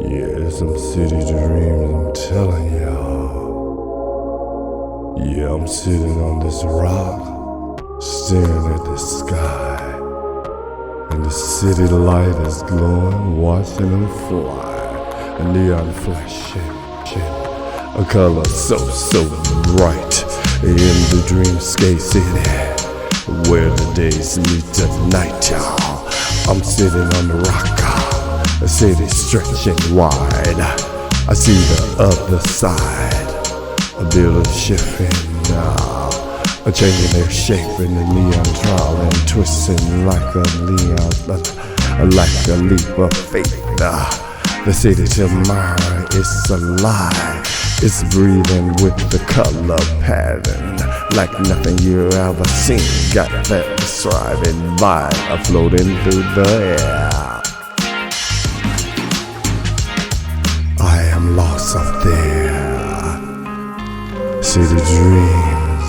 Yeah, some city dreams, I'm telling y'all. Yeah, I'm sitting on this rock, staring at the sky. And the city light is glowing, watching them fly. A neon flashing, a color so bright. In the dreamscape city, where the days meet the night, y'all. I'm sitting on the rock, the city stretching wide. I see the other side, a building shifting now, changing their shape in the neon trial and twisting like a neon, like a leap of faith. The city tomorrow is alive. It's breathing with the color pattern like nothing you ever seen. Got that thriving vibe floating through the air. I am lost up there. City dreams.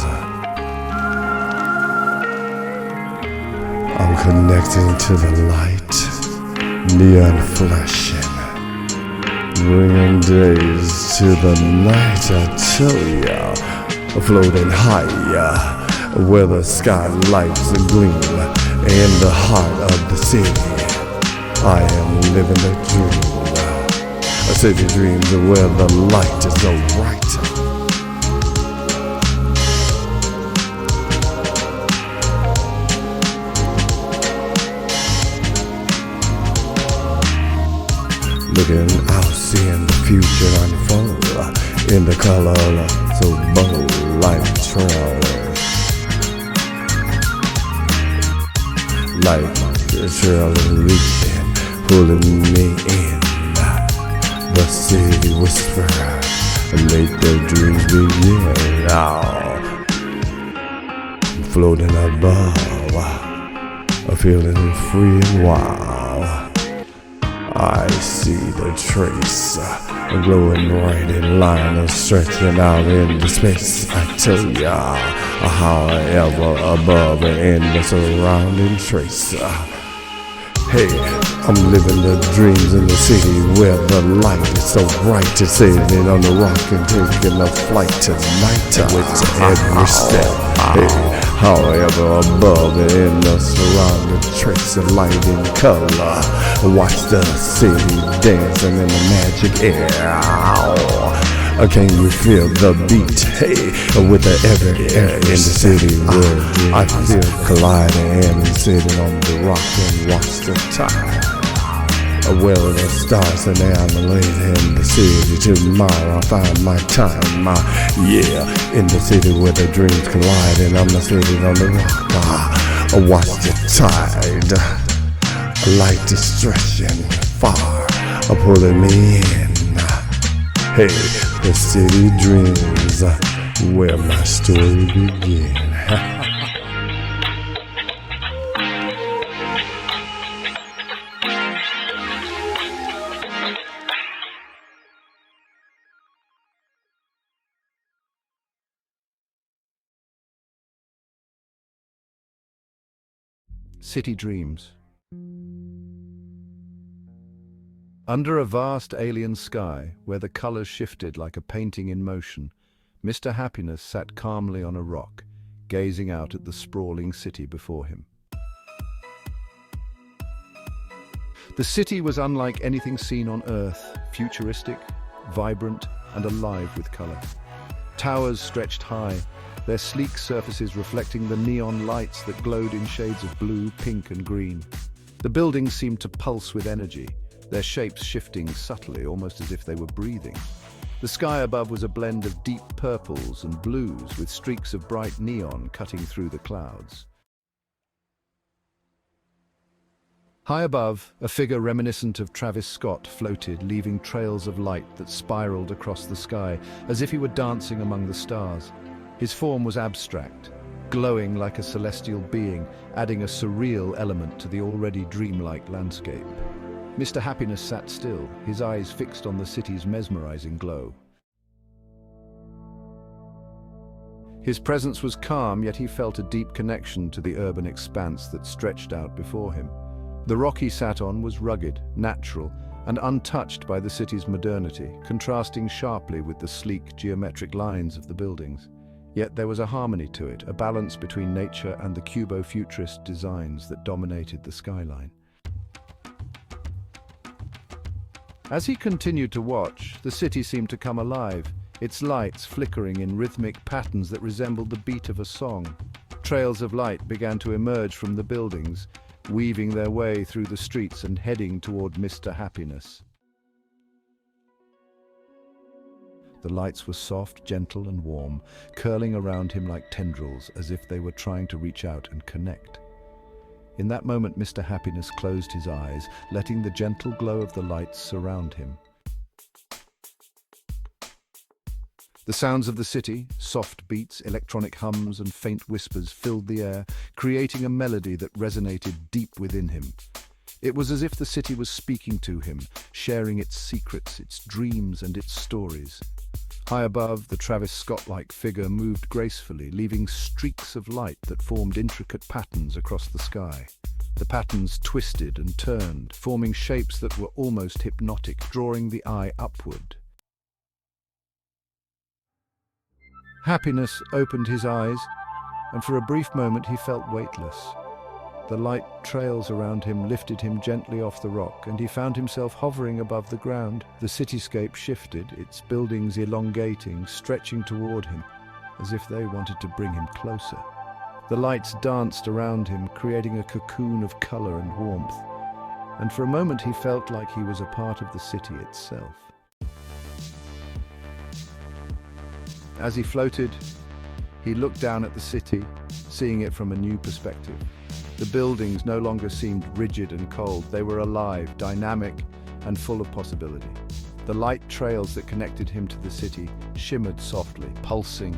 I'm connecting to the light, neon flashing, bringing days to the night. I tell ya, floating higher, where the sky lights gleam in the heart of the city. I am living a dream, a city dreams where the light is so bright. Looking out, seeing the future unfold in the color so bold, like trailers. Like a trailer reaching, pulling me in. The city whisper, let the dreams begin. Now, floating above, feeling free and wild. I see the trace, glowing right in line and stretching out into space. I tell ya, however above and in the surrounding trace. Hey, I'm living the dreams in the city where the light is so bright. It's sailing on the rock and taking a flight tonight with every step. Hey, however above and in the surrounding trace of light in color. Watch the city dancing in the magic air. Can you feel the beat? Hey, with the every air in the city where I feel colliding and sitting on the rock and watch the tide. Well, the stars and I'm late in the city. Tomorrow I find my time. Yeah, in the city where the dreams collide, and I'm sitting on the rock. Watch the tide. Light is stretching far, pulling me in. Hey, the city dreams, where my story begins. City dreams. Under a vast alien sky, where the colors shifted like a painting in motion, Mr. Happiness sat calmly on a rock, gazing out at the sprawling city before him. The city was unlike anything seen on Earth, futuristic, vibrant, and alive with color. Towers stretched high, their sleek surfaces reflecting the neon lights that glowed in shades of blue, pink, and green. The buildings seemed to pulse with energy, their shapes shifting subtly, almost as if they were breathing. The sky above was a blend of deep purples and blues, with streaks of bright neon cutting through the clouds. High above, a figure reminiscent of Travis Scott floated, leaving trails of light that spiraled across the sky, as if he were dancing among the stars. His form was abstract, glowing like a celestial being, adding a surreal element to the already dreamlike landscape. Mr. Happiness sat still, his eyes fixed on the city's mesmerizing glow. His presence was calm, yet he felt a deep connection to the urban expanse that stretched out before him. The rock he sat on was rugged, natural, and untouched by the city's modernity, contrasting sharply with the sleek geometric lines of the buildings. Yet there was a harmony to it, a balance between nature and the Cubo-Futurist designs that dominated the skyline. As he continued to watch, the city seemed to come alive, its lights flickering in rhythmic patterns that resembled the beat of a song. Trails of light began to emerge from the buildings, weaving their way through the streets and heading toward Mr. Happiness. The lights were soft, gentle, and warm, curling around him like tendrils as if they were trying to reach out and connect. In that moment, Mr. Happiness closed his eyes, letting the gentle glow of the lights surround him. The sounds of the city, soft beats, electronic hums, and faint whispers filled the air, creating a melody that resonated deep within him. It was as if the city was speaking to him, sharing its secrets, its dreams, and its stories. High above, the Travis Scott-like figure moved gracefully, leaving streaks of light that formed intricate patterns across the sky. The patterns twisted and turned, forming shapes that were almost hypnotic, drawing the eye upward. Happiness opened his eyes, and for a brief moment he felt weightless. The light trails around him lifted him gently off the rock, and he found himself hovering above the ground. The cityscape shifted, its buildings elongating, stretching toward him, as if they wanted to bring him closer. The lights danced around him, creating a cocoon of color and warmth, and for a moment he felt like he was a part of the city itself. As he floated, he looked down at the city, seeing it from a new perspective. The buildings no longer seemed rigid and cold. They were alive, dynamic, and full of possibility. The light trails that connected him to the city shimmered softly, pulsing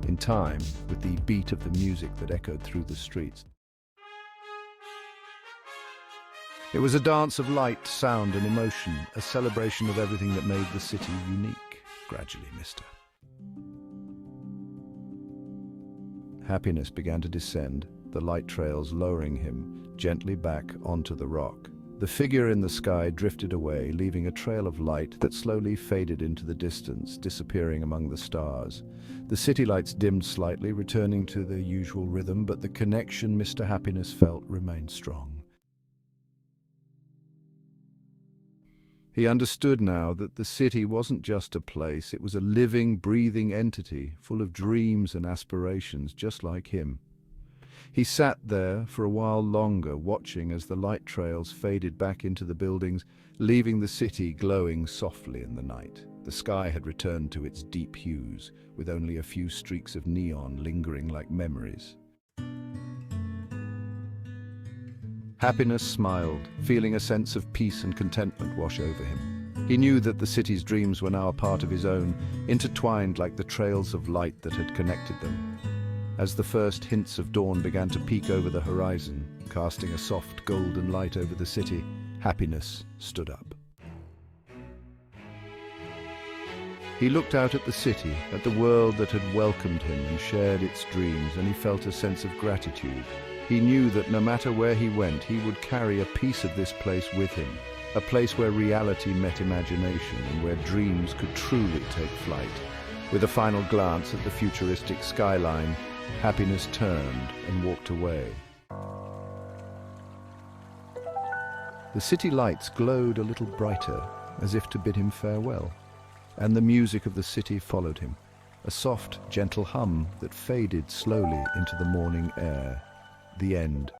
in time with the beat of the music that echoed through the streets. It was a dance of light, sound, and emotion, a celebration of everything that made the city unique. Gradually, Mr. Happiness began to descend, the light trails lowering him gently back onto the rock. The figure in the sky drifted away, leaving a trail of light that slowly faded into the distance, disappearing among the stars. The city lights dimmed slightly, returning to their usual rhythm, but the connection Mr. Happiness felt remained strong. He understood now that the city wasn't just a place, it was a living, breathing entity, full of dreams and aspirations, just like him. He sat there for a while longer, watching as the light trails faded back into the buildings, leaving the city glowing softly in the night. The sky had returned to its deep hues, with only a few streaks of neon lingering like memories. Happiness smiled, feeling a sense of peace and contentment wash over him. He knew that the city's dreams were now a part of his own, intertwined like the trails of light that had connected them. As the first hints of dawn began to peek over the horizon, casting a soft golden light over the city, Happiness stood up. He looked out at the city, at the world that had welcomed him and shared its dreams, and he felt a sense of gratitude. He knew that no matter where he went, he would carry a piece of this place with him, a place where reality met imagination and where dreams could truly take flight. With a final glance at the futuristic skyline, Happiness turned and walked away. The city lights glowed a little brighter, as if to bid him farewell, and the music of the city followed him, a soft, gentle hum that faded slowly into the morning air. The end.